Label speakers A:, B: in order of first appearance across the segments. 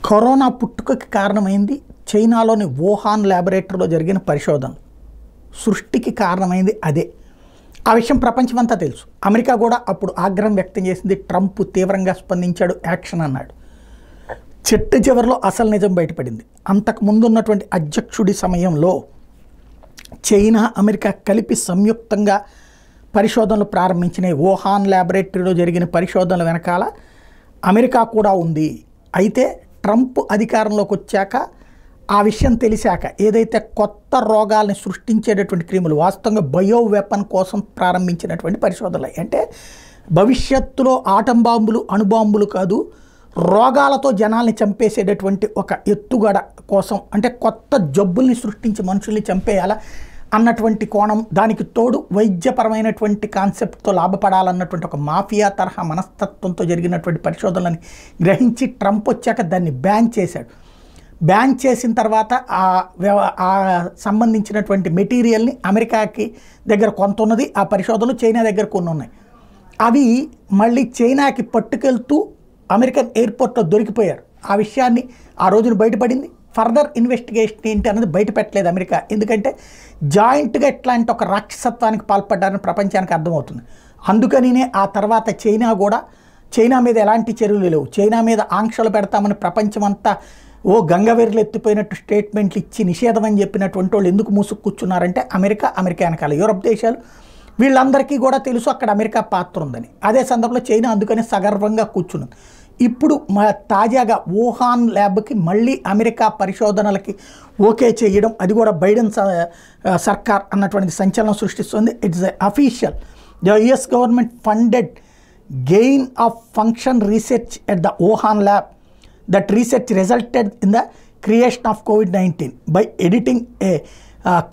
A: Corona పుట్టుకకి కారణమైంది చైనాలోని Wuhan ల్యాబొరేటరీలో జరిగిన పరిశోధనలు. సృష్టికి కారణమైంది అదే. ఆ విషయం ప్రపంచమంతా తెలుసు. అమెరికా కూడా అప్పుడు ఆగ్రహం వ్యక్తం చేసింది. ట్రంప్ తీవ్రంగా స్పందించాడు, యాక్షన్ అన్నాడు. చివరిలో అసలు నిజం బయటపడింది. అంతకు ముందు ఉన్నటువంటి అధ్యక్షుడి సమయంలో చైనా అమెరికా కలిపి సంయుక్తంగా పరిశోధనలు ప్రారంభించినాయి. వుహాన్ ల్యాబొరేటరీలో జరిగిన పరిశోధనల వెనకాల అమెరికా కూడా ఉంది. అయితే ట్రంప్ అధికారంలోకి వచ్చాక ఆ విషయం తెలిసాక ఏదైతే కొత్త రోగాల్ని సృష్టించేటటువంటి క్రిములు వాస్తవంగా బయో వెపన్ కోసం ప్రారంభించినటువంటి పరిశోధనలు, అంటే భవిష్యత్తులో ఆటం బాంబులు అణుబాంబులు కాదు, రోగాలతో జనాల్ని చంపేసేటటువంటి ఒక ఎత్తుగడ కోసం, అంటే కొత్త జబ్బుల్ని సృష్టించి మనుషుల్ని చంపేయాలా అన్నటువంటి కోణం, దానికి తోడు వైద్యపరమైనటువంటి కాన్సెప్ట్తో లాభపడాలన్నటువంటి ఒక మాఫియా తరహా మనస్తత్వంతో జరిగినటువంటి పరిశోధనలని గ్రహించి ట్రంప్ వచ్చాక దాన్ని బ్యాన్ చేశాడు. బ్యాన్ చేసిన తర్వాత ఆ సంబంధించినటువంటి మెటీరియల్ని అమెరికాకి దగ్గర కొంత ఉన్నది, ఆ పరిశోధనలు చైనా దగ్గర కొన్ని ఉన్నాయి. అవి మళ్ళీ చైనాకి పట్టుకెళ్తూ అమెరికన్ ఎయిర్పోర్ట్లో దొరికిపోయారు. ఆ విషయాన్ని ఆ రోజున బయటపడింది. ఫర్దర్ ఇన్వెస్టిగేషన్ ఏంటి అన్నది బయట పెట్టలేదు అమెరికా. ఎందుకంటే జాయింట్గా ఎట్లాంటి ఒక రాక్షసత్వానికి పాల్పడ్డారని ప్రపంచానికి అర్థమవుతుంది. అందుకనినే ఆ తర్వాత చైనా మీద ఎలాంటి చర్యలు లేవు, చైనా మీద ఆంక్షలు పెడతామని ప్రపంచమంతా గంగవీరులు ఎత్తిపోయినట్టు స్టేట్మెంట్లు ఇచ్చి నిషేధం అని చెప్పినటువంటి వాళ్ళు ఎందుకు మూసుకు కూర్చున్నారంటే అమెరికా వెనకాల యూరప్ దేశాలు వీళ్ళందరికీ కూడా తెలుసు అక్కడ అమెరికా పాత్ర ఉందని. అదే సందర్భంలో చైనా అందుకని సగర్వంగా కూర్చున్నది. ఇప్పుడు తాజాగా వుహాన్ ల్యాబ్కి మళ్ళీ అమెరికా పరిశోధనలకి ఓకే చేయడం, అది కూడా బైడెన్ సర్కార్ అన్నటువంటిది సంచలనం సృష్టిస్తుంది. It's official. The US government funded gain of function research at the Wuhan lab. That research resulted in the creation of COVID-19 by editing A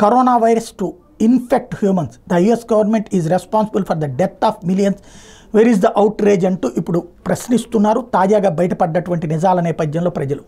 A: corona virus to infect humans. The US government is responsible for the death of millions. Where is the outrage అంటూ ఇప్పుడు ప్రశ్నిస్తున్నారు తాజాగా బయటపడ్డటువంటి నిజాల నేపథ్యంలో ప్రజలు.